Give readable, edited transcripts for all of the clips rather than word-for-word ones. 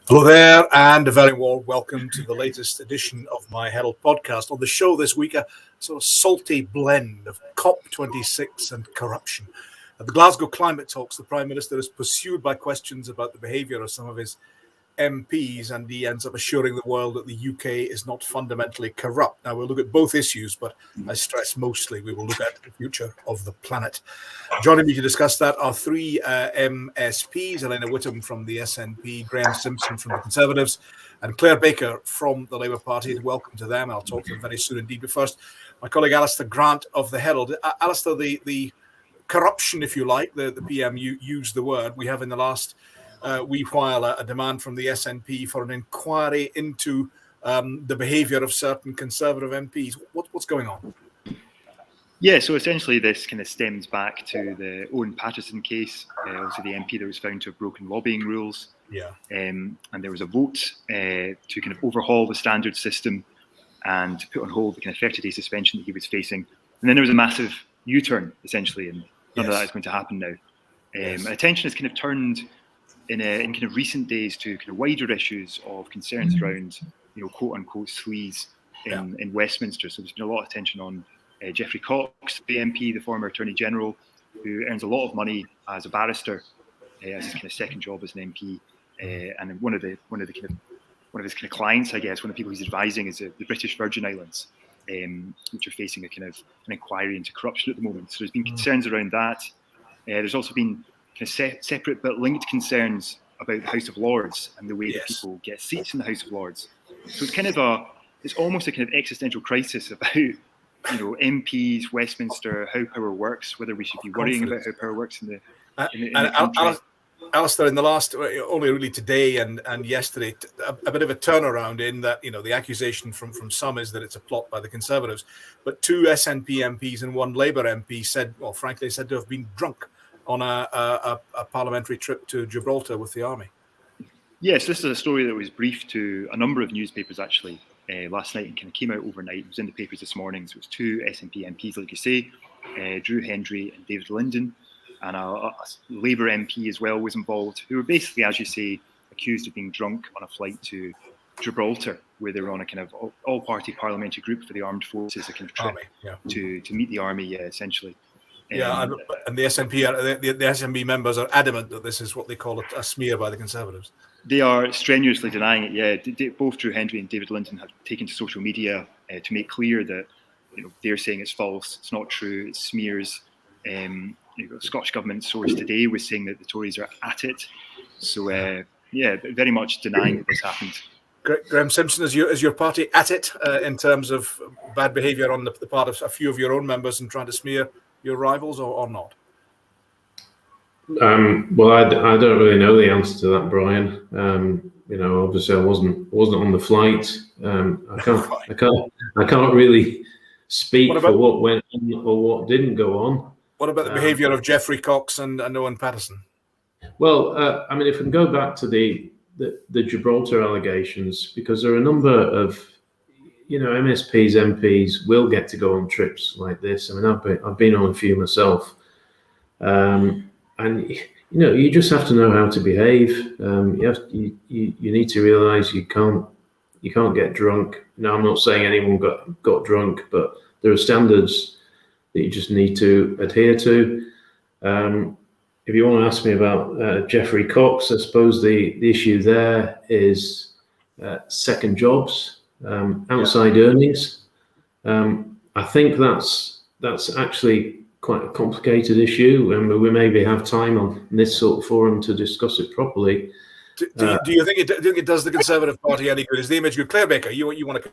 Hello there, and a very warm welcome to the latest edition of my Herald podcast. On the show this week, a sort of salty blend of COP26 and corruption. At the Glasgow climate talks, the Prime Minister is pursued by questions about the behaviour of some of his MPs, and he ends up assuring the world that the UK is not fundamentally corrupt. Now, we'll look at both issues, but I stress mostly we will look at the future of the planet. Joining me to discuss that are three MSPs, Elena Whittam from the SNP, Graham Simpson from the Conservatives, and Claire Baker from the Labour Party. Welcome to them. I'll talk to them very soon indeed. But first, my colleague Alistair Grant of the Herald. Alistair, the corruption, if you like, the PM used the word. We have in the last wee while a demand from the SNP for an inquiry into the behaviour of certain Conservative MPs. What's going on? Yeah, so essentially this kind of stems back to the Owen Paterson case, obviously the MP that was found to have broken lobbying rules. Yeah. And there was a vote to kind of overhaul the standard system and to put on hold the kind of 30-day suspension that he was facing. And then there was a massive U-turn, essentially, and none of that is going to happen now. Attention has kind of turned in kind of recent days to kind of wider issues of concerns around, quote unquote sleaze in Westminster. So there's been a lot of attention on Geoffrey Cox, the MP, the former Attorney General, who earns a lot of money as a barrister, as his kind of second job as an MP, and one of his kind of clients, I guess, one of the people he's advising is the British Virgin Islands, which are facing a kind of an inquiry into corruption at the moment. So there's been concerns around that. There's also been kind of separate but linked concerns about the House of Lords and the way that people get seats in the House of Lords. So it's almost a kind of existential crisis about MPs, Westminster, how power works, whether we should be worrying about how power works in the country. Alistair, in the last, only really today and yesterday, a bit of a turnaround in that, the accusation from some is that it's a plot by the Conservatives, but two SNP MPs and one Labour MP said to have been drunk on a parliamentary trip to Gibraltar with the army. Yes, this is a story that was briefed to a number of newspapers actually last night and kind of came out overnight. It was in the papers this morning. So it was two SNP MPs, like you say, Drew Hendry and David Linden, and a Labour MP as well was involved, who were basically, as you say, accused of being drunk on a flight to Gibraltar, where they were on a kind of all-party parliamentary group for the armed forces, a kind of trip to meet the army, essentially. And the SNP, the SNP members are adamant that this is what they call a smear by the Conservatives. They are strenuously denying it. Yeah, both Drew Hendry and David Linden have taken to social media to make clear that they're saying it's false, it's not true, it's smears. The Scottish Government source today was saying that the Tories are at it. So very much denying that this happened. Graham Simpson, is your party at it in terms of bad behaviour on the part of a few of your own members and trying to smear your rivals, or not? Well, I don't really know the answer to that, Brian. Obviously I wasn't on the flight. I can't really speak for what went on or what didn't go on. What about the behaviour of Geoffrey Cox and Owen Paterson? Well, if we can go back to the Gibraltar allegations, because there are a number of MSPs, MPs will get to go on trips like this. I mean, I've been on a few myself, and you just have to know how to behave. You need to realise you can't get drunk. Now, I'm not saying anyone got drunk, but there are standards that you just need to adhere to. If you want to ask me about Geoffrey Cox, I suppose the issue there is second jobs. Outside earnings. I think that's actually quite a complicated issue, and we maybe have time on this sort of forum to discuss it properly. Do you think it does the Conservative Party any good? Is the image good? Claire Baker, you want to?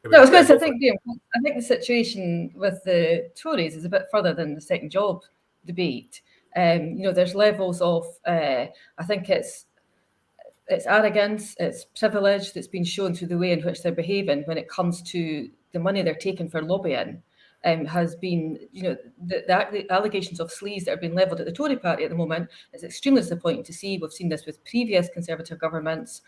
No, I was going to say, I think the situation with the Tories is a bit further than the second job debate. There's levels of, I think it's it's arrogance, it's privilege that's been shown through the way in which they're behaving when it comes to the money they're taking for lobbying. Has been, the allegations of sleaze that are being levelled at the Tory party at the moment is extremely disappointing to see. We've seen this with previous Conservative governments,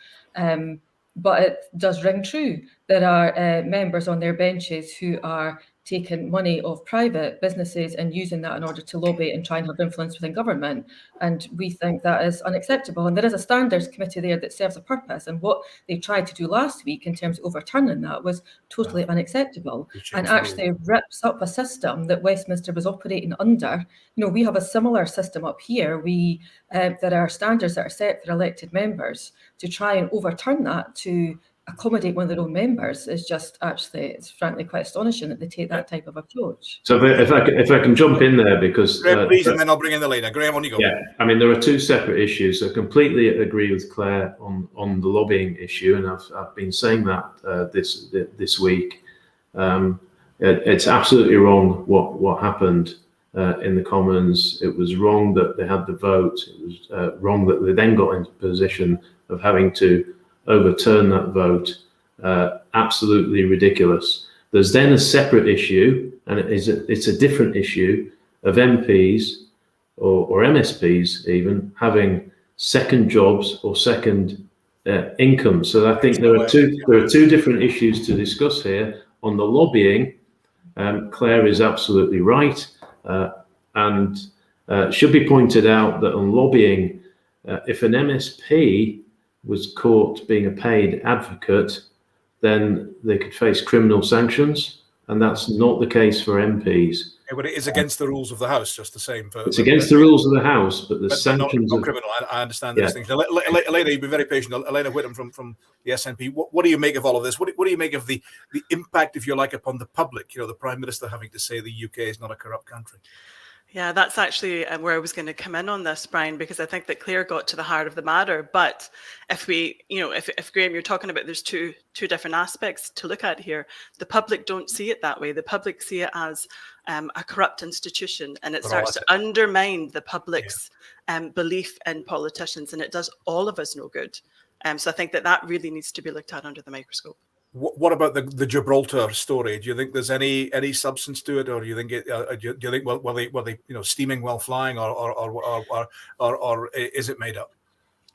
but it does ring true. There are members on their benches who are taking money of private businesses and using that in order to lobby and try and have influence within government. And we think that is unacceptable. And there is a standards committee there that serves a purpose. And what they tried to do last week in terms of overturning that was totally unacceptable and actually rips up a system that Westminster was operating under. We have a similar system up here. There are standards that are set for elected members. To try and overturn that to accommodate one of their own members is just it's frankly quite astonishing that they take that type of approach. So if I can jump in there, because Graham, please, and then I'll bring in the leader. Graham, on you go. Yeah, I mean, there are two separate issues. I completely agree with Claire on the lobbying issue, and I've been saying that this week. It's absolutely wrong what happened in the Commons. It was wrong that they had the vote. It was wrong that they then got into a position of having to overturn that vote. Absolutely ridiculous. There's then a separate issue, and it's a different issue of MPs or MSPs even having second jobs or second income. So I think there are two different issues to discuss here. On the lobbying, Claire is absolutely right, and should be pointed out that on lobbying, if an MSP was caught being a paid advocate, then they could face criminal sanctions, and that's not the case for MPs. Yeah, but it is against the rules of the House, just the same. It's against the rules of the House, but the sanctions not criminal. I understand these things. Elena, you've been very patient. Elena Whittam from the SNP. What do you make of all of this? What do you make of the impact, if you like, upon the public? The Prime Minister having to say the UK is not a corrupt country. Yeah, that's actually where I was going to come in on this, Brian, because I think that Claire got to the heart of the matter. But if if Graham, you're talking about there's two different aspects to look at here. The public don't see it that way. The public see it as a corrupt institution, and it starts to undermine the public's belief in politicians, and it does all of us no good. So I think that really needs to be looked at under the microscope. What about the Gibraltar story? Do you think there's any substance to it, or do you think do you think were they steaming while flying, or is it made up?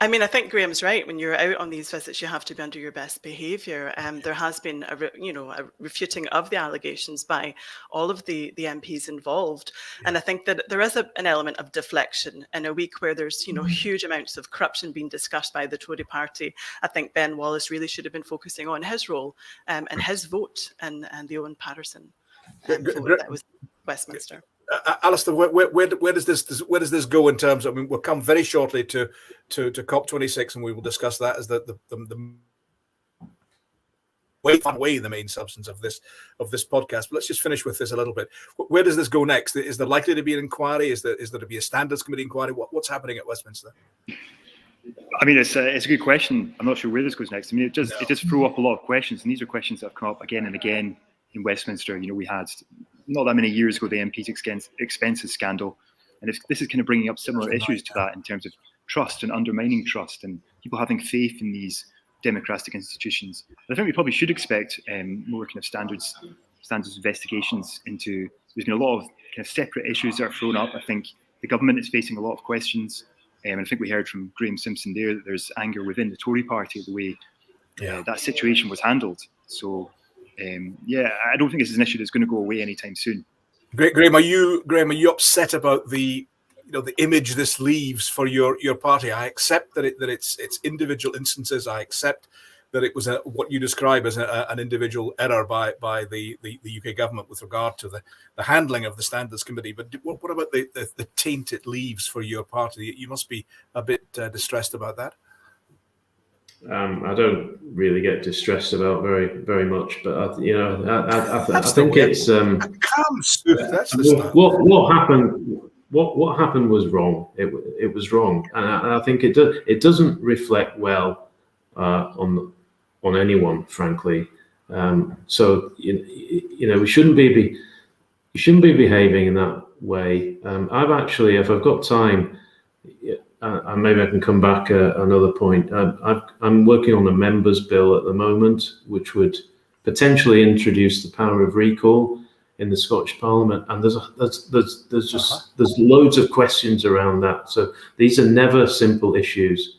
I mean, I think Graham's right. When you're out on these visits, you have to be under your best behaviour. There has been a refuting of the allegations by all of the MPs involved, and I think that there is an element of deflection in a week where there's huge amounts of corruption being discussed by the Tory party. I think Ben Wallace really should have been focusing on his role and his vote and the Owen Patterson vote that was Westminster. Alistair, where does this go in terms of? I mean, we'll come very shortly to COP26, and we will discuss that as the way the main substance of this podcast. But let's just finish with this a little bit. Where does this go next? Is there likely to be an inquiry? Is there to be a standards committee inquiry? What's happening at Westminster? I mean, it's a good question. I'm not sure where this goes next. I mean, it does throw up a lot of questions, and these are questions that have come up again and again in Westminster. We had not that many years ago the MP's expenses scandal, and this is kind of bringing up similar issues to that in terms of trust and undermining trust and people having faith in these democratic institutions. But I think we probably should expect more kind of standards investigations into. There's been a lot of kind of separate issues that are thrown up. I think the government is facing a lot of questions, and I think we heard from Graham Simpson there that there's anger within the Tory party the way that situation was handled. So. I don't think this is an issue that's going to go away anytime soon. Graham, are you upset about the image this leaves for your party? I accept that it's individual instances. I accept that it was what you describe as an individual error by the UK government with regard to the handling of the Standards Committee. But what about the taint it leaves for your party? You must be a bit distressed about that. I don't really get distressed about very much, but I think it's what happened. What happened was wrong. It was wrong, and I think it doesn't reflect well on anyone, frankly. So we shouldn't be behaving in that way. I've actually, if I've got time, and maybe I can come back another point. I'm working on a members' bill at the moment, which would potentially introduce the power of recall in the Scottish Parliament, and there's loads of questions around that. So these are never simple issues,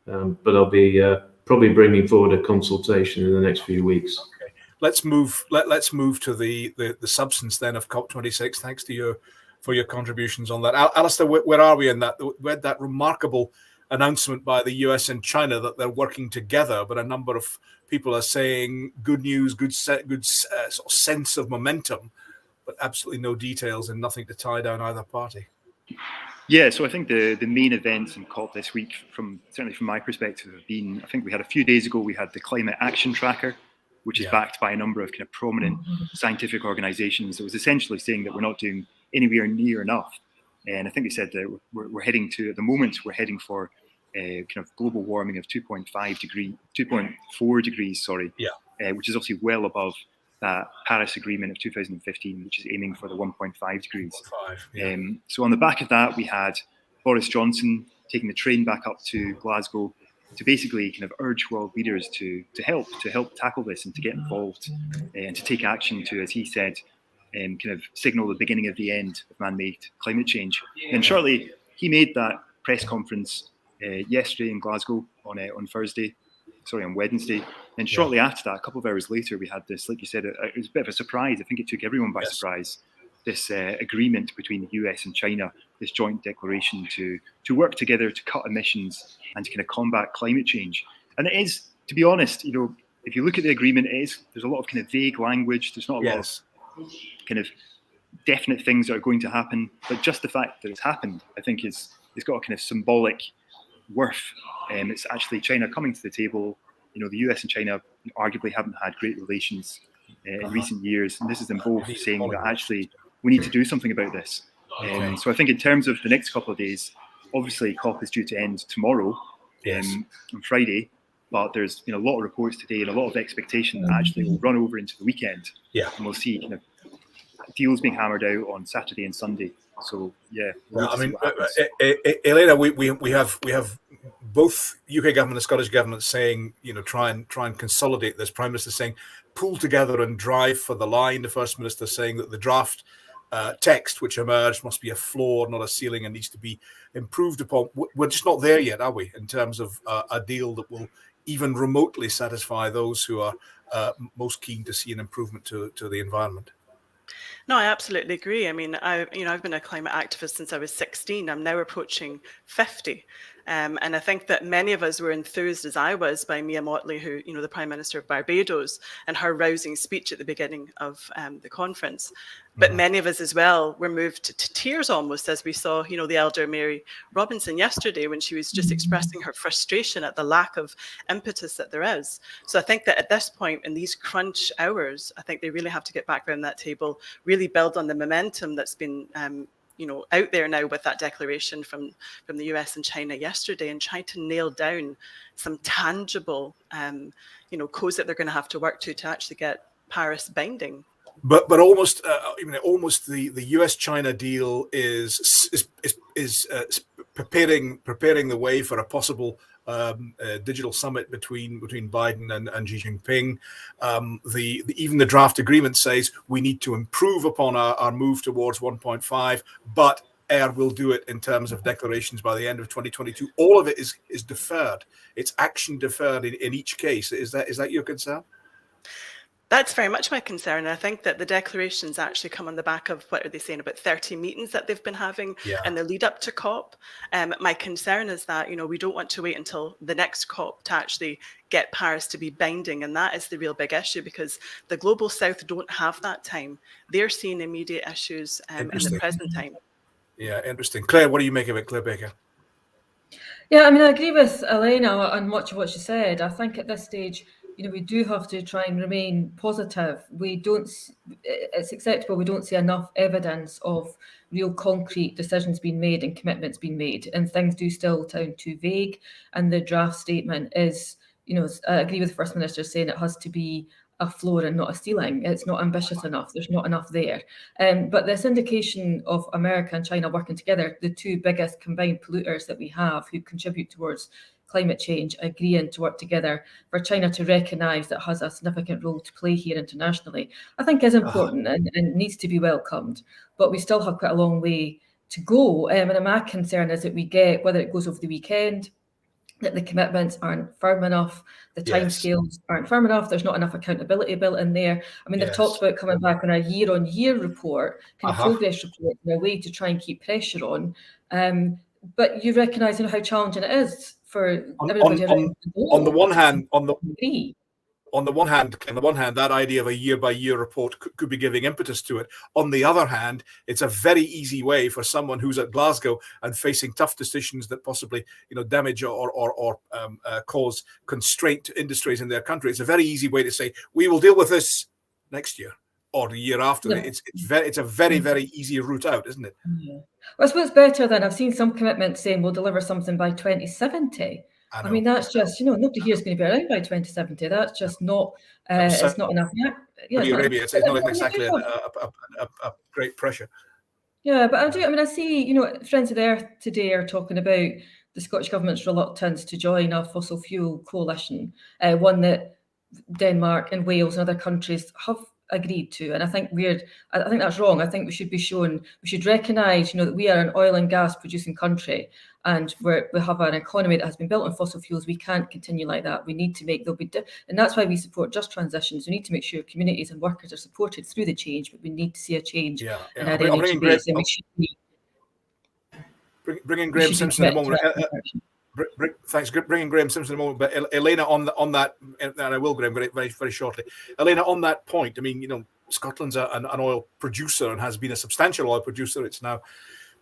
but I'll be probably bringing forward a consultation in the next few weeks. Okay, let's move to the substance then of COP26. Thanks to you for your contributions on that. Alistair, where are we in that? We had that remarkable announcement by the US and China that they're working together, but a number of people are saying good news, good sort of sense of momentum, but absolutely no details and nothing to tie down either party. Yeah, so I think the main events in COP this week, certainly from my perspective, have been, I think we had a few days ago, we had the Climate Action Tracker, which is backed by a number of kind of prominent scientific organizations. It was essentially saying that we're not doing anywhere near enough. And I think they said that we're heading to, at the moment, we're heading for kind of global warming of 2.4 degrees, which is obviously well above that Paris Agreement of 2015, which is aiming for the 1.5 degrees. So on the back of that, we had Boris Johnson taking the train back up to Glasgow to basically kind of urge world leaders to help tackle this and to get involved and to take action to, as he said, kind of signal the beginning of the end of man-made climate change. And shortly, he made that press conference yesterday in Glasgow on Wednesday. And shortly after that, a couple of hours later, we had this, like you said, it was a bit of a surprise. I think it took everyone by surprise, this agreement between the US and China, this joint declaration to work together to cut emissions and to kind of combat climate change. And it is, to be honest, you know, if you look at the agreement, there's a lot of kind of vague language. There's not a lot of kind of definite things that are going to happen. But just the fact that it's happened, I think it's got a kind of symbolic worth. It's actually China coming to the table. You know, the US and China arguably haven't had great relations in recent years. And this is them both saying that actually we need to do something about this. So I think in terms of the next couple of days, obviously COP is due to end tomorrow, on Friday. But there's a lot of reports today and a lot of expectation that actually will run over into the weekend. And we'll see kind of deals being hammered out on Saturday and Sunday. So I mean, Elena, we have both UK government and Scottish government saying, try and consolidate this. Prime Minister saying pull together and drive for the line. The First Minister saying that the draft text which emerged must be a floor, not a ceiling, and needs to be improved upon. We're just not there yet, are we, in terms of a deal that will even remotely satisfy those who are most keen to see an improvement to the environment? No, I absolutely agree. I mean, I've been a climate activist since I was 16. I'm now approaching 50. And I think that many of us were enthused, as I was, by Mia Mottley, who, the Prime Minister of Barbados, and her rousing speech at the beginning of the conference. But many of us as well were moved to tears almost as we saw, the elder Mary Robinson yesterday when she was just expressing her frustration at the lack of impetus that there is. So I think that at this point in these crunch hours, I think they really have to get back around that table, really build on the momentum that's been out there now with that declaration from the US and China yesterday, and try to nail down some tangible, codes that they're going to have to work to actually get Paris binding. But almost the US-China deal is preparing the way for a possible digital summit between Biden and Xi Jinping. Even the draft agreement says we need to improve upon our move towards 1.5, but Air will do it in terms of declarations by the end of 2022. All of it is deferred. It's action deferred in each case. Is that your concern? That's very much my concern. And I think that the declarations actually come on the back of, what are they saying, about 30 meetings that they've been having in the lead up to COP. My concern is that, we don't want to wait until the next COP to actually get Paris to be binding. And that is the real big issue, because the Global South don't have that time. They're seeing immediate issues in the present time. Yeah, interesting. Claire, what do you make of it, Claire Baker? Yeah, I mean, I agree with Elena on much of what she said. I think at this stage, we do have to try and remain positive. It's acceptable we don't see enough evidence of real concrete decisions being made and commitments being made, and things do still sound too vague. And the draft statement is, I agree with the First Minister saying it has to be a floor and not a ceiling. It's not ambitious enough. There's not enough there. But this indication of America and China working together, the two biggest combined polluters that we have who contribute towards climate change, agreeing to work together, for China to recognise that it has a significant role to play here internationally, I think is important and needs to be welcomed. But we still have quite a long way to go. And my concern is that we get, whether it goes over the weekend, that the commitments aren't firm enough, the timescales aren't firm enough, there's not enough accountability built in there. I mean, they've talked about coming back on a year-on-year report, kind of progress report, in a way to try and keep pressure on. But you recognise how challenging it is for everybody on the one hand, that idea of a year-by-year report could be giving impetus to it. On the other hand, it's a very easy way for someone who's at Glasgow and facing tough decisions that possibly, damage or cause constraint to industries in their country. It's a very easy way to say, we will deal with this next year or the year after. Yeah. It's a very, very easy route out, isn't it? Yeah. Well, I suppose better than I've seen some commitments saying we'll deliver something by 2070. I mean, that's just, nobody here is going to be around by 2070. That's just not, it's not enough. It's not exactly a great pressure. Yeah, but I see, Friends of the Earth today are talking about the Scottish Government's reluctance to join a fossil fuel coalition, one that Denmark and Wales and other countries have agreed to. And I think that's wrong. I think we should recognise, that we are an oil and gas producing country, and we have an economy that has been built on fossil fuels. We can't continue like that. We need to and that's why we support just transitions. We need to make sure communities and workers are supported through the change, but we need to see a change in our energy base. Bringing Graham Simpson in a moment. Thanks. Bringing Graham Simpson in a moment. But Elena, on that, and I will, Graham, very, very shortly. Elena, on that point, Scotland's an oil producer and has been a substantial oil producer. It's now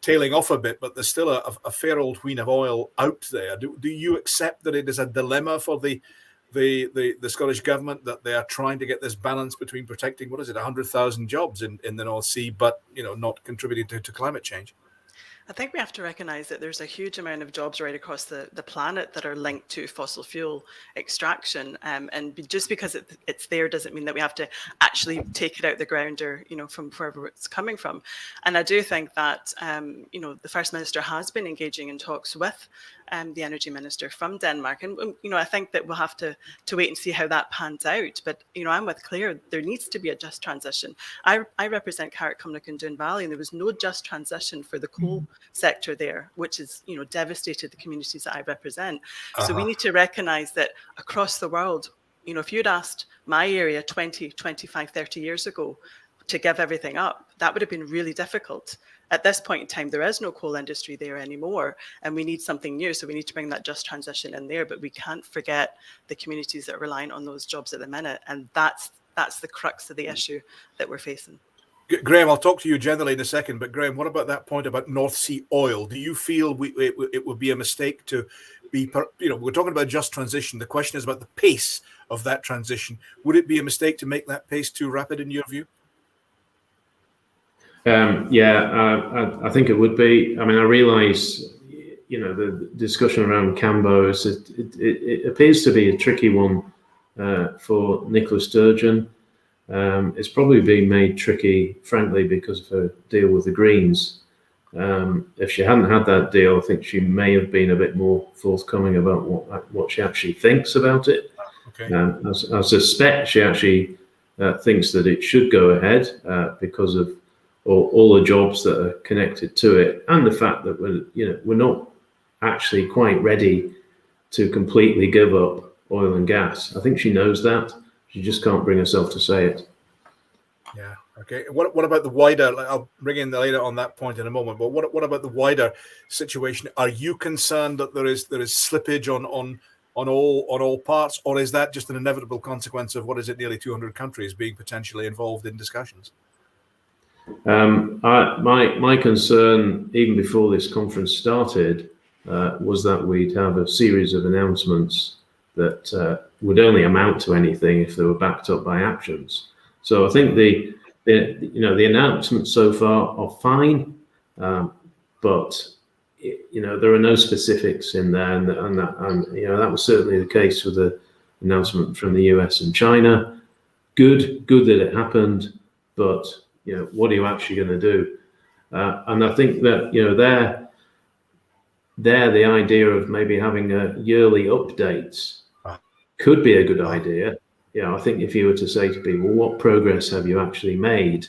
tailing off a bit, but there's still a fair old wheen of oil out there. Do you accept that it is a dilemma for the Scottish Government, that they are trying to get this balance between protecting 100,000 jobs in the North Sea, but not contributing to climate change? I think we have to recognise that there's a huge amount of jobs right across the planet that are linked to fossil fuel extraction. And just because it's there doesn't mean that we have to actually take it out the ground or, from wherever it's coming from. And I do think that, the First Minister has been engaging in talks with the Energy Minister from Denmark. And, I think that we'll have to wait and see how that pans out. But, I'm with Claire, there needs to be a just transition. I represent Carrickcumnock and Doon Valley, and there was no just transition for the coal sector there, which is, devastated the communities that I represent. So we need to recognise that across the world, if you'd asked my area 20, 25, 30 years ago to give everything up, that would have been really difficult. At this point in time, there is no coal industry there anymore, and we need something new. So we need to bring that just transition in there, but we can't forget the communities that are relying on those jobs at the minute. And that's the crux of the issue that we're facing. Graham, I'll talk to you generally in a second, but Graham, what about that point about North Sea oil? Do you feel it would be a mistake to be, we're talking about just transition. The question is about the pace of that transition. Would it be a mistake to make that pace too rapid in your view? I think it would be. I realise, the discussion around Cambo, it appears to be a tricky one for Nicola Sturgeon. It's probably been made tricky, frankly, because of her deal with the Greens. If she hadn't had that deal, I think she may have been a bit more forthcoming about what she actually thinks about it. Okay. I suspect she actually thinks that it should go ahead because of all the jobs that are connected to it, and the fact that we're not actually quite ready to completely give up oil and gas. I think she knows that. She just can't bring herself to say it. Yeah. Okay. What about the wider? I'll bring in Elena on that point in a moment. But what about the wider situation? Are you concerned that there is slippage on all parts, or is that just an inevitable consequence of nearly 200 countries being potentially involved in discussions? My concern, even before this conference started, was that we'd have a series of announcements that would only amount to anything if they were backed up by actions. So I think the announcements so far are fine, but there are no specifics in there, and that was certainly the case with the announcement from the US and China. good that it happened, but what are you actually going to do? And I think that the idea of maybe having a yearly updates could be a good idea. I think if you were to say to people, what progress have you actually made?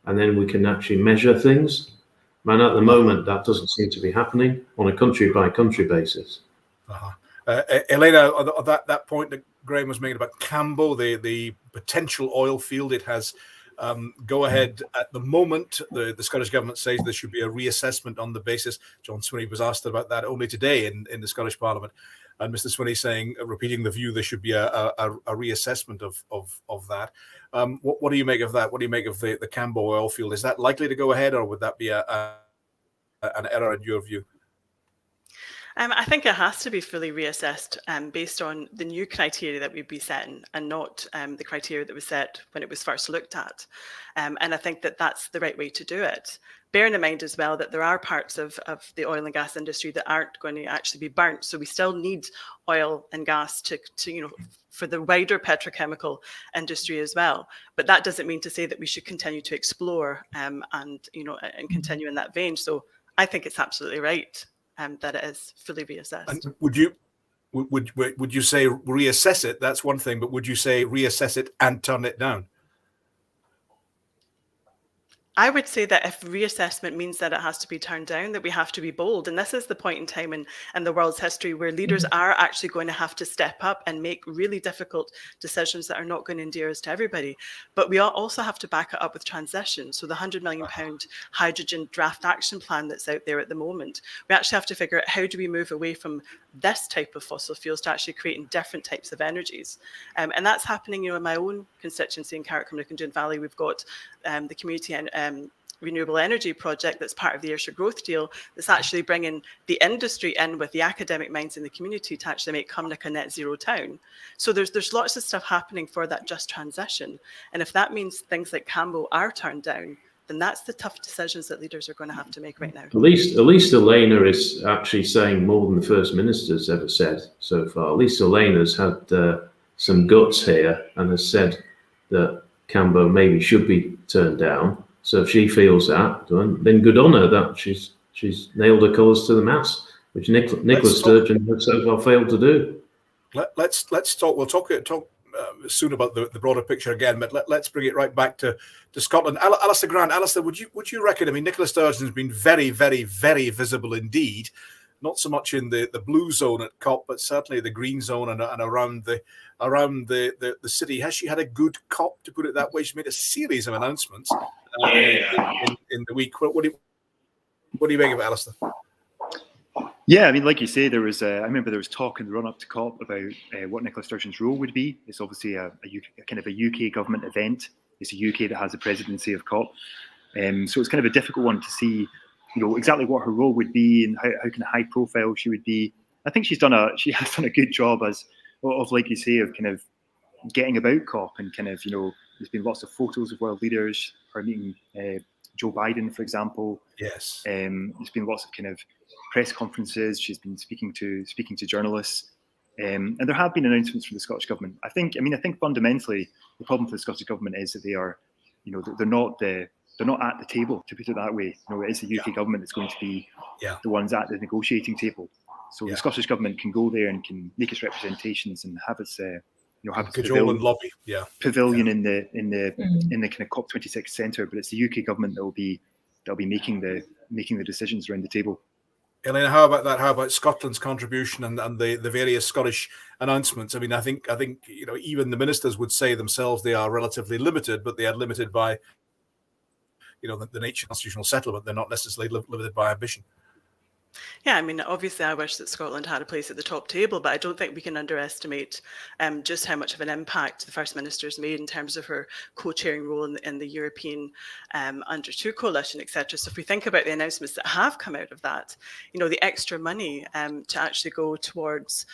And then we can actually measure things. Man, at the moment, that doesn't seem to be happening on a country by country basis. Elena, that point that Graham was making about Cambo, the potential oil field, it has go ahead at the moment. The Scottish government says there should be a reassessment on the basis. John Swinney was asked about that only today in the Scottish Parliament, and Mr. Swinney saying, repeating the view, there should be a reassessment of that. What do you make of that? What do you make of the Cambo oil field? Is that likely to go ahead, or would that be an error in your view? I think it has to be fully reassessed based on the new criteria that we'd be setting, and not the criteria that was set when it was first looked at. And I think that that's the right way to do it. Bearing in mind as well that there are parts of the oil and gas industry that aren't going to actually be burnt. So we still need oil and gas to for the wider petrochemical industry as well. But that doesn't mean to say that we should continue to explore and continue in that vein. So I think it's absolutely right that it is fully reassessed. And would you say reassess it? That's one thing, but would you say reassess it and turn it down? I would say that if reassessment means that it has to be turned down, that we have to be bold. And this is the point in time in the world's history where leaders are actually going to have to step up and make really difficult decisions that are not going to endear us to everybody. But we also have to back it up with transition. So the £100 million hydrogen draft action plan that's out there at the moment, we actually have to figure out how do we move away from this type of fossil fuels to actually creating different types of energies. And that's happening, in my own constituency in Carrickmillock and Doon Valley. We've got the community and renewable energy project that's part of the Ayrshire Growth Deal that's actually bringing the industry in with the academic minds in the community to actually make Cumnock a net zero town. So there's lots of stuff happening for that just transition. And if that means things like Cambo are turned down, then that's the tough decisions that leaders are going to have to make right now. At least Elena is actually saying more than the First Minister's ever said so far. At least Elena's had some guts here and has said that Cambo maybe should be turned down. So if she feels that, then good on her that she's nailed her colours to the mast, which Nicola Sturgeon has so far failed to do. Let's talk. We'll talk soon about the broader picture again, but let's bring it right back to Scotland. Alistair Grant, Alistair, would you reckon? I mean, Nicola Sturgeon has been very, very, very visible indeed. Not so much in the blue zone at COP, but certainly the green zone and around the city. Has she had a good COP, to put it that way? She made a series of announcements in the week. What do you make of it, Alistair? Yeah, I mean, like you say, there was. I remember there was talk in the run-up to COP about what Nicola Sturgeon's role would be. It's obviously a kind of a UK government event. It's the UK that has the presidency of COP, so it's kind of a difficult one to see, exactly what her role would be and how kind of high profile she would be. I think she has done a good job of, like you say, of kind of getting about COP and kind of there's been lots of photos of world leaders, her meeting Joe Biden, for example. Yes. There's been lots of kind of press conferences. She's been speaking to journalists, and there have been announcements from the Scottish government. I think fundamentally the problem for the Scottish government is that they are, they're not at the table, to put it that way. It is the UK government that's going to be the ones at the negotiating table. So the Scottish government can go there and can make its representations and have its have its pavilion in the kind of COP26 centre, but it's the UK government that'll be making the decisions around the table. Elena, how about that? How about Scotland's contribution and the various Scottish announcements? I mean, I think even the ministers would say themselves they are relatively limited, but they are limited by the nature of constitutional settlement. They're not necessarily limited by ambition. Yeah, I mean, obviously I wish that Scotland had a place at the top table, but I don't think we can underestimate just how much of an impact the First Minister's made in terms of her co-chairing role in the European Under 2 coalition, etc. So if we think about the announcements that have come out of that, the extra money to actually go towards,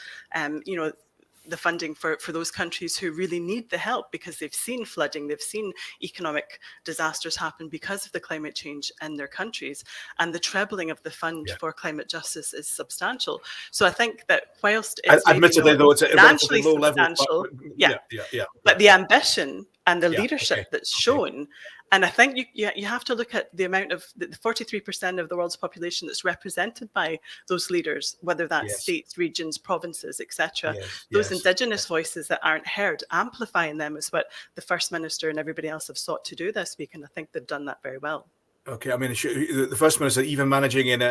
the funding for those countries who really need the help because they've seen flooding, they've seen economic disasters happen because of the climate change in their countries, and the trebling of the fund for climate justice is substantial. So I think that whilst it's admittedly, though, it's a relatively low level, but the ambition and the leadership that's shown. And I think you have to look at the amount of the 43% of the world's population that's represented by those leaders, whether that's states, regions, provinces, etc. Those indigenous voices that aren't heard, amplifying them is what the First Minister and everybody else have sought to do this week. And I think they've done that very well. Okay, I mean, the First Minister even managing in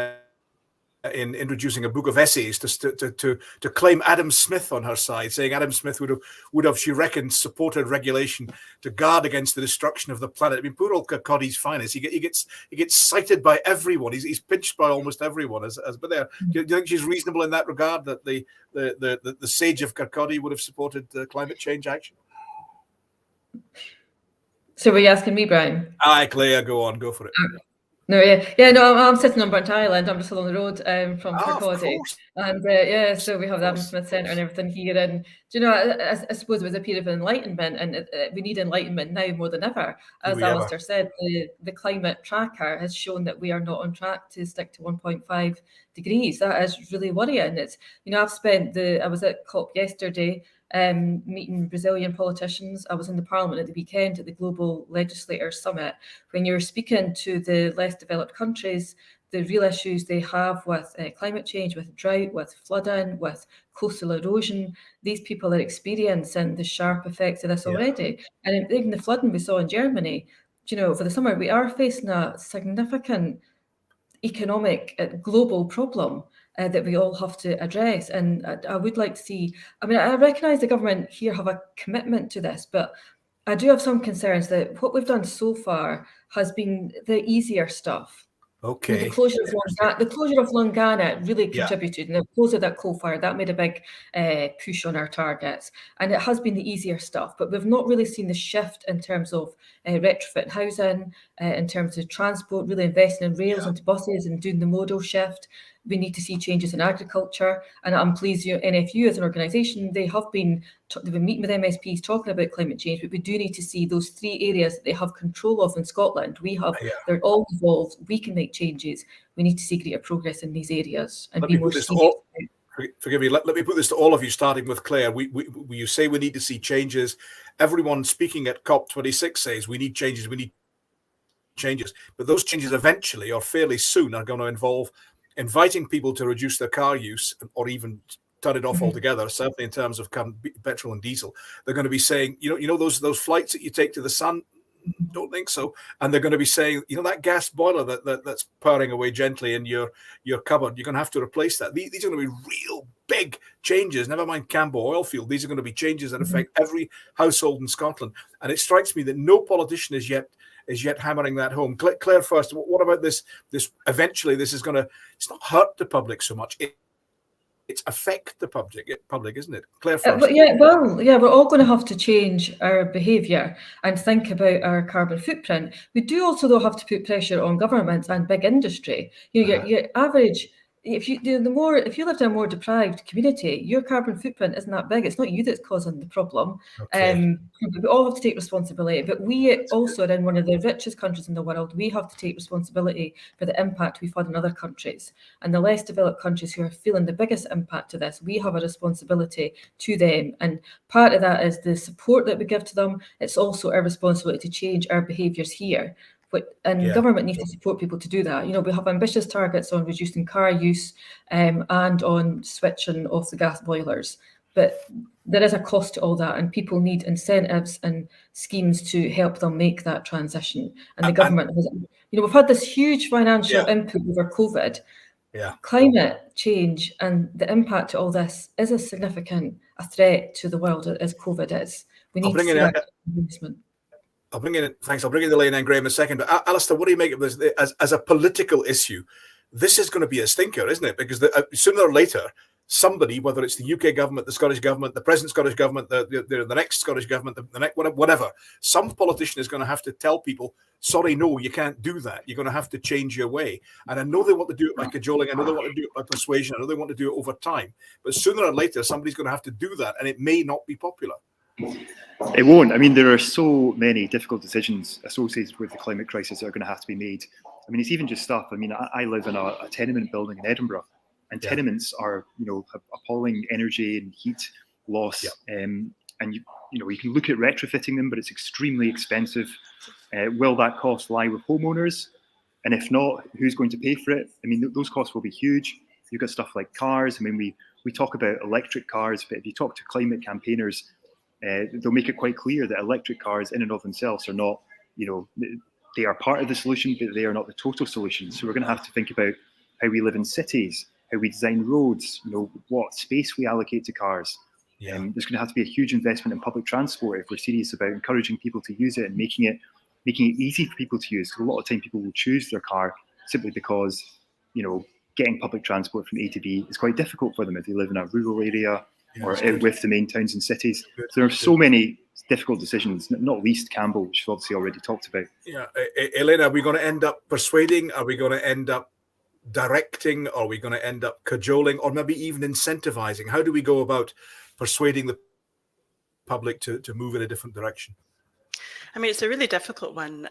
introducing a book of essays to claim Adam Smith on her side, saying Adam Smith would have, she reckons, supported regulation to guard against the destruction of the planet. I mean, poor old Kirkcaldy's finest. He gets cited by everyone. He's pinched by almost everyone. But there, do you think she's reasonable in that regard? That the sage of Kirkcaldy would have supported climate change action? So were you asking me, Brian? Aye, Claire, go for it. No, no, I'm sitting on Burnt Island. I'm just along the road from Kirkcaldy, and so we have the Adam Smith Centre and everything here. And do you know, I suppose it was a period of enlightenment, and we need enlightenment now more than ever. As Alistair said, the climate tracker has shown that we are not on track to stick to 1.5 degrees. That is really worrying. It's, you know, I was at COP yesterday. Meeting Brazilian politicians. I was in the Parliament at the weekend at the Global Legislators Summit. When you're speaking to the less developed countries, the real issues they have with climate change, with drought, with flooding, with coastal erosion, these people are experiencing the sharp effects of this already. And even the flooding we saw in Germany, you know, for the summer, we are facing a significant economic global problem that we all have to address. And I would like to see, I mean, I recognise the government here have a commitment to this, but I do have some concerns that what we've done so far has been the easier stuff. Okay. The closure of Lungana really contributed, and the close of that coal fire, that made a big push on our targets. And it has been the easier stuff, but we've not really seen the shift in terms of retrofit housing, in terms of transport, really investing in rails into buses and doing the modal shift. We need to see changes in agriculture, and I'm pleased NFU as an organisation, they've been meeting with MSPs talking about climate change, but we do need to see those 3 areas that they have control of in Scotland. They're all involved. We can make changes. We need to see greater progress in these areas and be more serious. Forgive me. Let me put this to all of you, starting with Claire. You say we need to see changes. Everyone speaking at COP26 says we need changes. We need changes, but those changes eventually or fairly soon are going to involve inviting people to reduce their car use or even turn it off altogether, certainly in terms of petrol and diesel. They're going to be saying, you know those flights that you take to the sun? Don't think so. And they're going to be saying, you know, that gas boiler that's purring away gently in your cupboard, you're going to have to replace that. These are going to be real big changes, never mind Cambo oil field. These are going to be changes that affect every household in Scotland. And it strikes me that no politician is yet hammering that home. Claire, first, what about this eventually this is going to, it's not hurt the public so much, it's affect the public, isn't it? Claire first. We're all going to have to change our behaviour and think about our carbon footprint. We do also, though, have to put pressure on governments and big industry. You know, your average, if you lived in a more deprived community, your carbon footprint isn't that big. It's not you that's causing the problem. We all have to take responsibility, but we also are in one of the richest countries in the world. We have to take responsibility for the impact we've had in other countries, and the less developed countries who are feeling the biggest impact of this, we have a responsibility to them. And part of that is the support that we give to them. It's also our responsibility to change our behaviours here. Government needs to support people to do that. You know, we have ambitious targets on reducing car use and on switching off the gas boilers. But there is a cost to all that, and people need incentives and schemes to help them make that transition. And the government has, you know, we've had this huge financial input over COVID. Climate change and the impact to all this is as significant a threat to the world as COVID is. We need to see that investment. I'll bring in Elaine and Graham in a second. But Alistair, what do you make of this as a political issue? This is going to be a stinker, isn't it? Because sooner or later, somebody, whether it's the UK government, the Scottish government, the present Scottish government, the next Scottish government, the next whatever, some politician is going to have to tell people, sorry, no, you can't do that. You're going to have to change your way. And I know they want to do it by cajoling. I know they want to do it by persuasion. I know they want to do it over time. But sooner or later, somebody's going to have to do that, and it may not be popular. It won't. I mean, there are so many difficult decisions associated with the climate crisis that are going to have to be made. I mean, it's even just stuff. I mean, I live in a tenement building in Edinburgh, and tenements are, you know, appalling energy and heat loss. And you can look at retrofitting them, but it's extremely expensive. Will that cost lie with homeowners? And if not, who's going to pay for it? I mean, those costs will be huge. You've got stuff like cars. I mean, we talk about electric cars, but if you talk to climate campaigners, they'll make it quite clear that electric cars in and of themselves are not, they are part of the solution, but they are not the total solution. So we're going to have to think about how we live in cities, how we design roads, what space we allocate to cars. Yeah. There's going to have to be a huge investment in public transport if we're serious about encouraging people to use it and making it easy for people to use. Because a lot of time people will choose their car simply because, getting public transport from A to B is quite difficult for them if they live in a rural area or out with the main towns and cities. So there are so many difficult decisions, not least Campbell, which we've obviously already talked about. Yeah, Elena, are we going to end up persuading? Are we going to end up directing? Are we going to end up cajoling, or maybe even incentivizing? How do we go about persuading the public to move in a different direction? I mean, it's a really difficult one.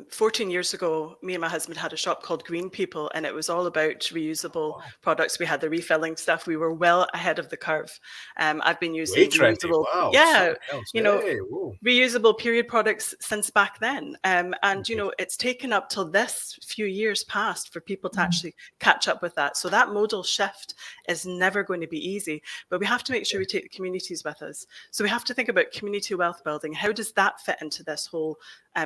14 years ago, me and my husband had a shop called Green People, and it was all about reusable products. We had the refilling stuff. We were well ahead of the curve. I've been using reusable, reusable period products since back then. It's taken up till this few years past for people to actually catch up with that. So that modal shift is never going to be easy, but we have to make sure we take the communities with us. So we have to think about community wealth building. How does that fit into this whole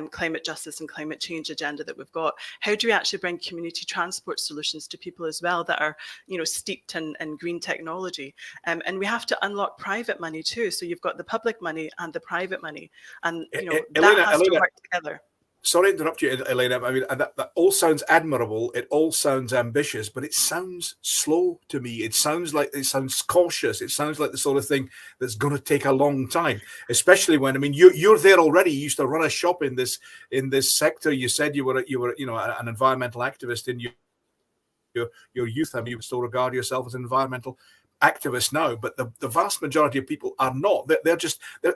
climate justice and climate change agenda that we've got? How do we actually bring community transport solutions to people as well that are, steeped in green technology? And we have to unlock private money too. So you've got the public money and the private money, and that has to work together. Sorry to interrupt you, Elena. I mean, that all sounds admirable. It all sounds ambitious, but it sounds slow to me. It sounds cautious. It sounds like the sort of thing that's going to take a long time, especially when, I mean, you're there already. You used to run a shop in this sector. You said you were an environmental activist in your youth. I mean, you would still regard yourself as an environmental activists now, but the vast majority of people are not. They're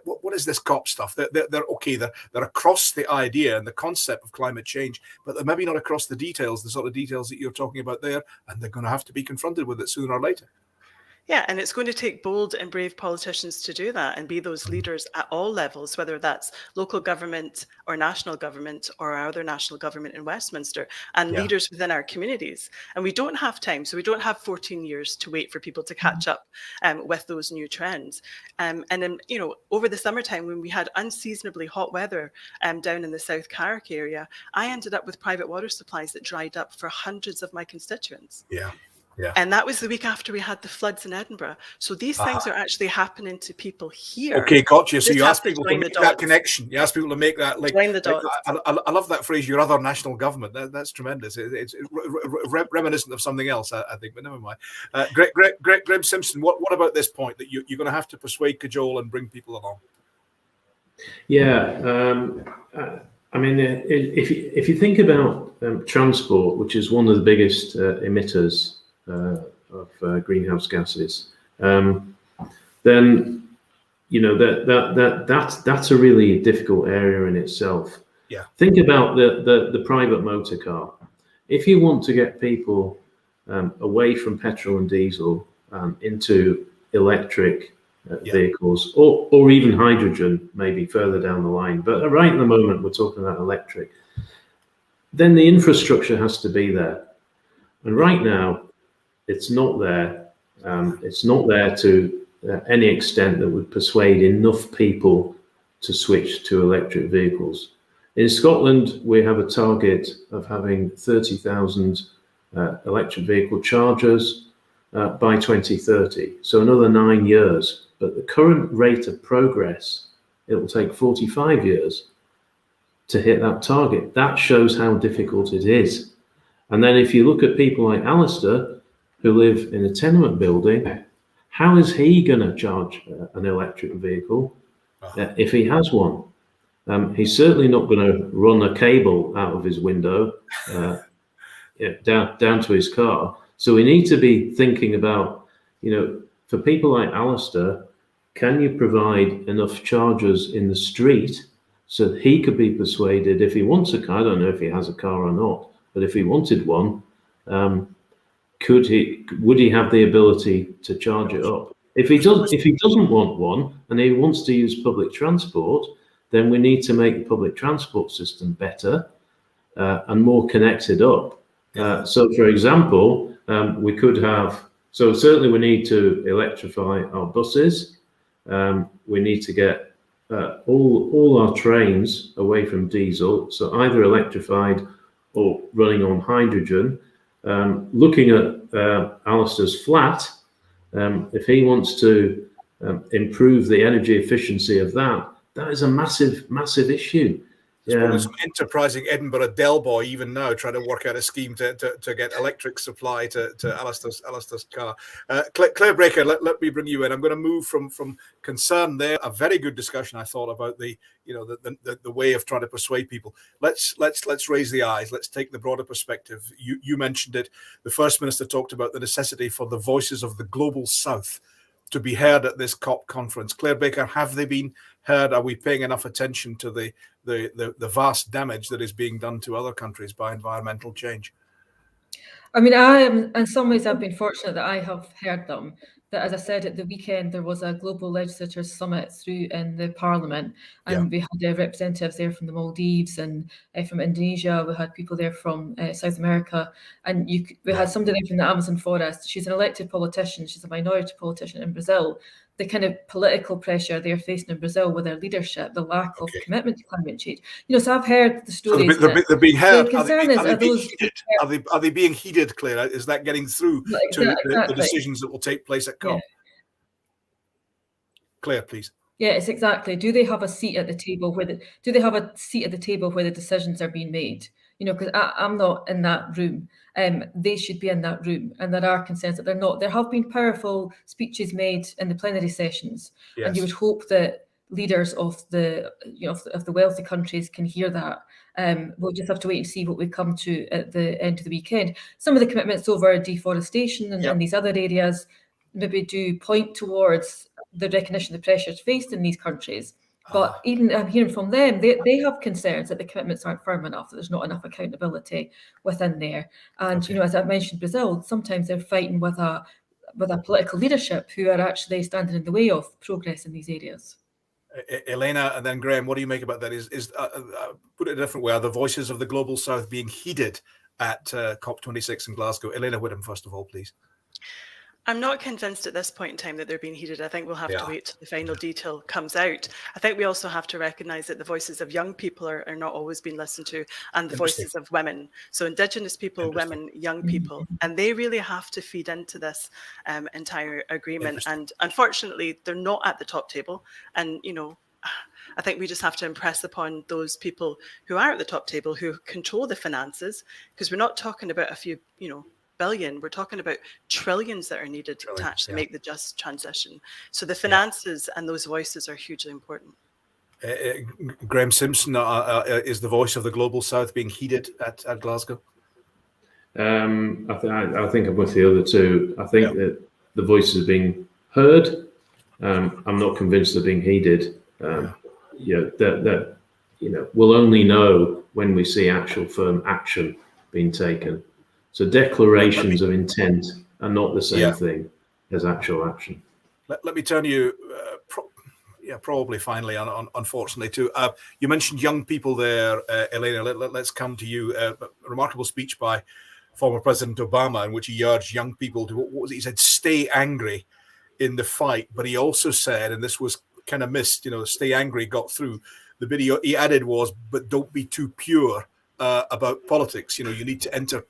what is this COP stuff? They're okay. They're across the idea and the concept of climate change, but they're maybe not across the details, the sort of details that you're talking about there, and they're going to have to be confronted with it sooner or later. Yeah, and it's going to take bold and brave politicians to do that and be those leaders at all levels, whether that's local government or national government or our other national government in Westminster, and leaders within our communities. And we don't have time, so we don't have 14 years to wait for people to catch up with those new trends. And then, over the summertime when we had unseasonably hot weather down in the South Carrick area, I ended up with private water supplies that dried up for hundreds of my constituents. Yeah. And that was the week after we had the floods in Edinburgh. So these things are actually happening to people here. Okay, gotcha. So you ask people to make that connection. You ask people to make that, join the dots. I love that phrase, your other national government. That's tremendous. It's reminiscent of something else, I think, but never mind. Graham Simpson, what about this point that you're going to have to persuade, cajole, and bring people along? Yeah. I mean, if you think about transport, which is one of the biggest emitters of greenhouse gases, then that's a really difficult area in itself. Yeah. Think about the private motor car. If you want to get people away from petrol and diesel into electric vehicles, or even hydrogen, maybe further down the line, but right at the moment we're talking about electric, then the infrastructure has to be there. And right now, it's not there. It's not there to any extent that would persuade enough people to switch to electric vehicles. In Scotland, we have a target of having 30,000 electric vehicle chargers by 2030. So another 9 years. But the current rate of progress, it will take 45 years to hit that target. That shows how difficult it is. And then if you look at people like Alistair, who live in a tenement building, how is he going to charge an electric vehicle if he has one? He's certainly not going to run a cable out of his window down to his car. So we need to be thinking about, for people like Alistair, can you provide enough chargers in the street so that he could be persuaded if he wants a car? I don't know if he has a car or not, but if he wanted one, would he have the ability to charge it up? If he doesn't want one and he wants to use public transport, then we need to make the public transport system better and more connected up. So, for example, we could have. So certainly we need to electrify our buses. We need to get all our trains away from diesel, so either electrified or running on hydrogen. Looking at Alistair's flat. If he wants to improve the energy efficiency of that, that is a massive, massive issue. There's probably some enterprising Edinburgh Del boy even now trying to work out a scheme to get electric supply to Alistair's car. Claire Breaker, let me bring you in. I'm going to move from concern there. A very good discussion, I thought, about the way of trying to persuade people. Let's raise the eyes. Let's take the broader perspective. You mentioned it. The First Minister talked about the necessity for the voices of the global South to be heard at this COP conference. Claire Baker, have they been heard? Are we paying enough attention to the vast damage that is being done to other countries by environmental change? I mean, I am, in some ways, I've been fortunate that I have heard them. That, as I said, at the weekend, there was a global legislators summit through in the Parliament, and we had representatives there from the Maldives and from Indonesia. We had people there from South America, and we had somebody there from the Amazon forest. She's an elected politician. She's a minority politician in Brazil. The kind of political pressure they're facing in Brazil with their leadership, the lack of commitment to climate change. So I've heard the stories. So they're being heard. The concern is, are they being heeded, Claire? Is that getting through to the decisions that will take place at COP? Claire, please. Yes, exactly. Do they have a seat at the table where the decisions are being made? Because I'm not in that room. They should be in that room, and there are concerns that they're not. There have been powerful speeches made in the plenary sessions, and you would hope that leaders of the wealthy countries can hear that. We'll just have to wait and see what we come to at the end of the weekend. Some of the commitments over deforestation and these other areas maybe do point towards the recognition of the pressures faced in these countries. But even I'm hearing from them, they have concerns that the commitments aren't firm enough, that there's not enough accountability within there. And, as I mentioned, Brazil, sometimes they're fighting with a political leadership who are actually standing in the way of progress in these areas. Elena, and then Graham, what do you make about that? Is put it a different way, are the voices of the global South being heeded at COP26 in Glasgow? Elena Whittam, first of all, please. I'm not convinced at this point in time that they're being heeded. I think we'll have to wait till the final detail comes out. I think we also have to recognise that the voices of young people are not always being listened to, and the voices of women. So Indigenous people, women, young people, and they really have to feed into this entire agreement. And unfortunately, they're not at the top table. And, I think we just have to impress upon those people who are at the top table, who control the finances, because we're not talking about a few, billion, we're talking about trillions that are needed to actually make the just transition. So the finances and those voices are hugely important. Graham Simpson, is the voice of the global South being heeded at Glasgow? I think I'm with the other two. I think that the voices are being heard. I'm not convinced they're being heeded. We'll only know when we see actual firm action being taken. So declarations of intent are not the same thing as actual action. Let me turn to you, probably finally, unfortunately, too. You mentioned young people there, Elena. Let's come to you. A remarkable speech by former President Obama in which he urged young people to, what was it? He said, stay angry in the fight. But he also said, and this was kind of missed, stay angry got through. The bit he added was, but don't be too pure about politics. You need to enter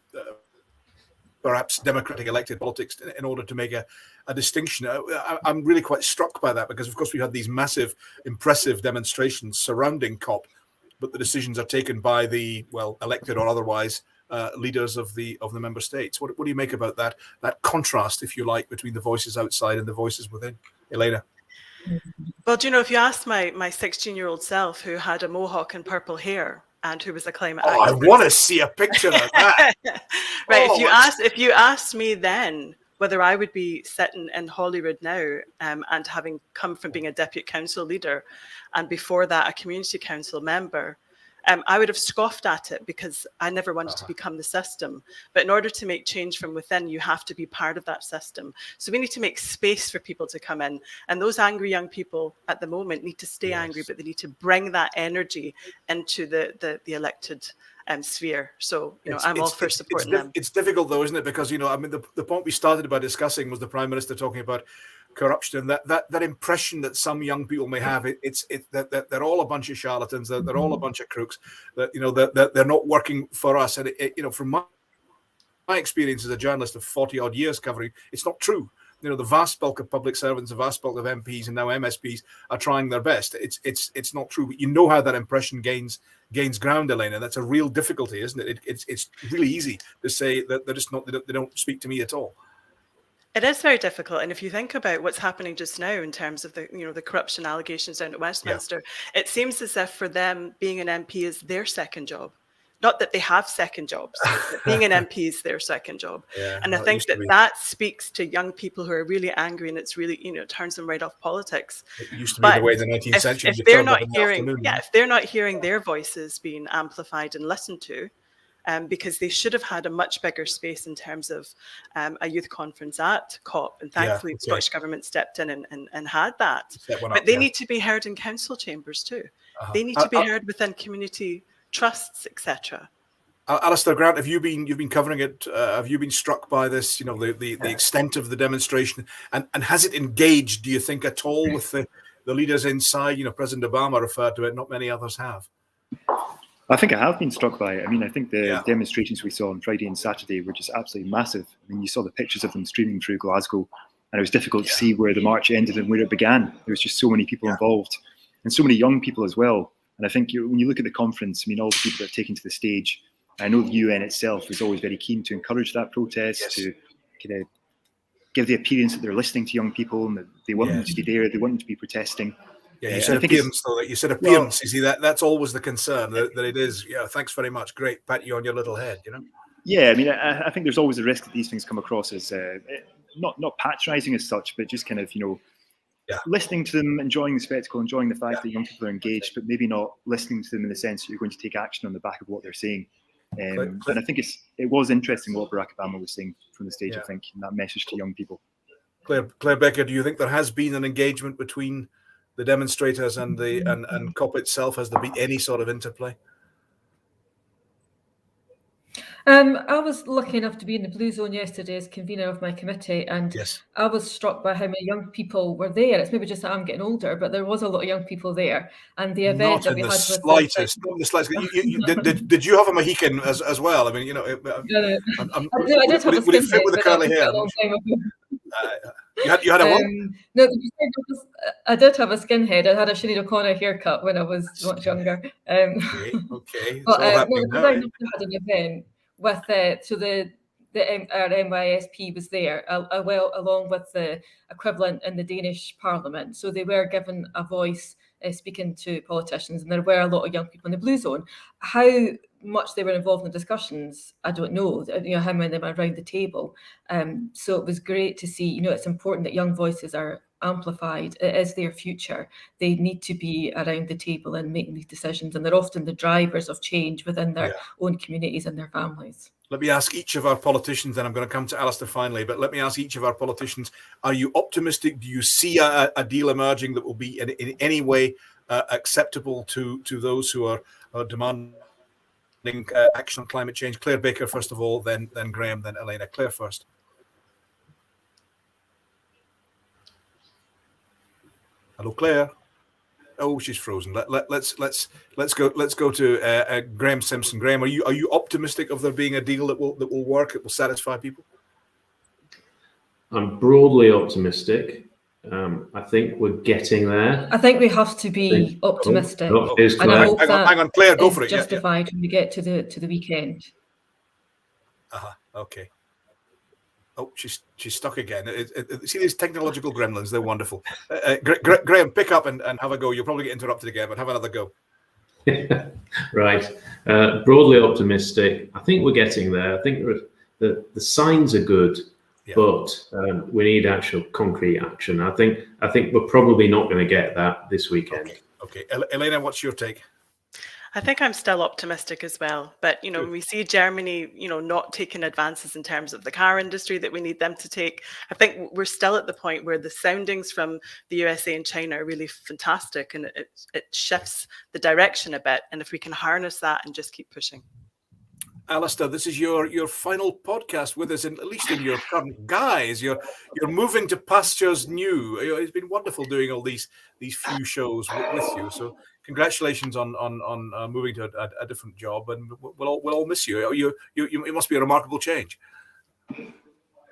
perhaps democratic elected politics in order to make a distinction. I'm really quite struck by that because, of course, we had these massive, impressive demonstrations surrounding COP, but the decisions are taken by the, elected or otherwise, leaders of the member states. What do you make about that contrast, if you like, between the voices outside and the voices within? Elena? Well, if you asked my 16-year-old self who had a mohawk and purple hair, and who was a climate activist. I want to see a picture of that. Right. If you asked me then whether I would be sitting in Holyrood now and having come from being a deputy council leader and before that a community council member, I would have scoffed at it because I never wanted to become the system. But in order to make change from within, you have to be part of that system. So we need to make space for people to come in. And those angry young people at the moment need to stay angry, but they need to bring that energy into the elected sphere. So, I'm all for supporting them. It's difficult though, isn't it? Because, I mean, the point we started by discussing was the Prime Minister talking about corruption, and that impression that some young people may have, that they're all a bunch of charlatans, they're all a bunch of crooks, that they're not working for us. And from my experience as a journalist of 40 odd years covering, it's not true. The vast bulk of public servants, the vast bulk of MPs and now MSPs are trying their best. It's not true. But how that impression gains ground, Elena. That's a real difficulty, isn't it? It's really easy to say that they're just not. They don't speak to me at all. It is very difficult, and if you think about what's happening just now in terms of the corruption allegations down at Westminster, it seems as if for them being an MP is their second job. Not that they have second jobs, but being an MP is their second job. And I think that speaks to young people who are really angry, and it's really, it turns them right off politics. It used to be the way in the 19th century. If they're not hearing, if they're not hearing their voices being amplified and listened to, because they should have had a much bigger space in terms of a youth conference at COP, and thankfully the Scottish Government stepped in and had that. But they need to be heard in council chambers too. They need to be heard within community trusts, etc. Alistair Grant, have you been covering it? Have you been struck by this? The extent of the demonstration, and has it engaged? Do you think at all with the leaders inside? President Obama referred to it. Not many others have. I think I have been struck by it. I mean, I think the demonstrations we saw on Friday and Saturday were just absolutely massive. I mean, you saw the pictures of them streaming through Glasgow, and it was difficult to see where the march ended and where it began. There was just so many people involved, and so many young people as well. And I think when you look at the conference, I mean, all the people that have taken to the stage, I know the UN itself was always very keen to encourage that protest, to kind of give the appearance that they're listening to young people and that they want them to be there, they want them to be protesting. Yeah, you said appearance, though. You said appearance. You see, that's always the concern, that it is. Yeah, thanks very much. Great, pat you on your little head. Yeah, I mean, I think there's always a risk that these things come across as not patronising as such, but just kind of listening to them, enjoying the spectacle, enjoying the fact that young people are engaged, but maybe not listening to them in the sense that you're going to take action on the back of what they're saying. And I think it was interesting what Barack Obama was saying from the stage. I think, and that message to young people. Claire Becker, do you think there has been an engagement between the demonstrators and COP itself? Has there been any sort of interplay? I was lucky enough to be in the Blue Zone yesterday as convener of my committee, and I was struck by how many young people were there. It's maybe just that I'm getting older, but there was a lot of young people there. And the event that we had was the slightest. Did you have a Mohican as well? I mean, no, I did have a skinhead with the curly hair. You had a what? No, I did have a skinhead. I had a Sinead O'Connor haircut when I was much younger. Okay. But I had an event with our NYSP was there, along with the equivalent in the Danish Parliament. So they were given a voice speaking to politicians, and there were a lot of young people in the Blue Zone. How much they were involved in the discussions, I don't know. How many of them are around the table. So it was great to see. It's important that young voices are amplified. It is their future. They need to be around the table and making these decisions, and they're often the drivers of change within their own communities and their families. Let me ask each of our politicians, and I'm going to come to Alistair finally, but let me ask each of our politicians, are you optimistic? Do you see a deal emerging that will be in any way acceptable to those who are demanding action on climate change? Claire Baker, first of all, then Graham, then Elena. Claire first. Hello, Claire. Oh, she's frozen. Let's go to Graham Simpson. Graham, are you optimistic of there being a deal that will work, that will satisfy people? I'm broadly optimistic. I think we're getting there. I think we have to be optimistic. And I hope hang on, Claire, go for it. Justified when we get to the weekend. Okay. Oh, she's stuck again. See these technological gremlins? They're wonderful. Graham, pick up and have a go. You'll probably get interrupted again, but have another go. Right. Broadly optimistic. I think we're getting there. I think the signs are good, but we need actual concrete action. I think we're probably not going to get that this weekend. Okay. Elena, what's your take? I think I'm still optimistic as well. But, when we see Germany, not taking advances in terms of the car industry that we need them to take, I think we're still at the point where the soundings from the USA and China are really fantastic, and it shifts the direction a bit. And if we can harness that and just keep pushing. Alistair, this is your final podcast with us, at least in your current guise. You're moving to pastures new. It's been wonderful doing all these few shows with you. So congratulations on moving to a different job, and we'll all miss you. It must be a remarkable change.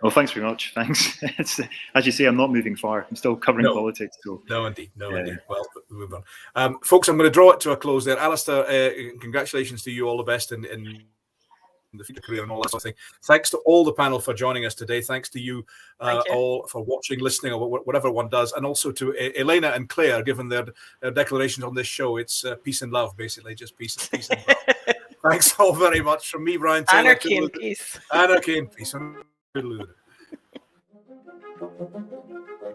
Well, thanks very much. Thanks. As you say, I'm not moving far. I'm still covering politics. So. No, indeed. Indeed. Well, we'll move on. Folks, I'm going to draw it to a close there. Alistair, congratulations to you. All the best in the future career and all that sort of thing. Thanks to all the panel for joining us today. Thanks to you, all for watching, listening, or whatever one does, and also to Elena and Claire, given their declarations on this show. It's peace and love, basically, just peace and love. Thanks all very much from me, Brian Taylor. Anarchy and peace. Anarchy and peace.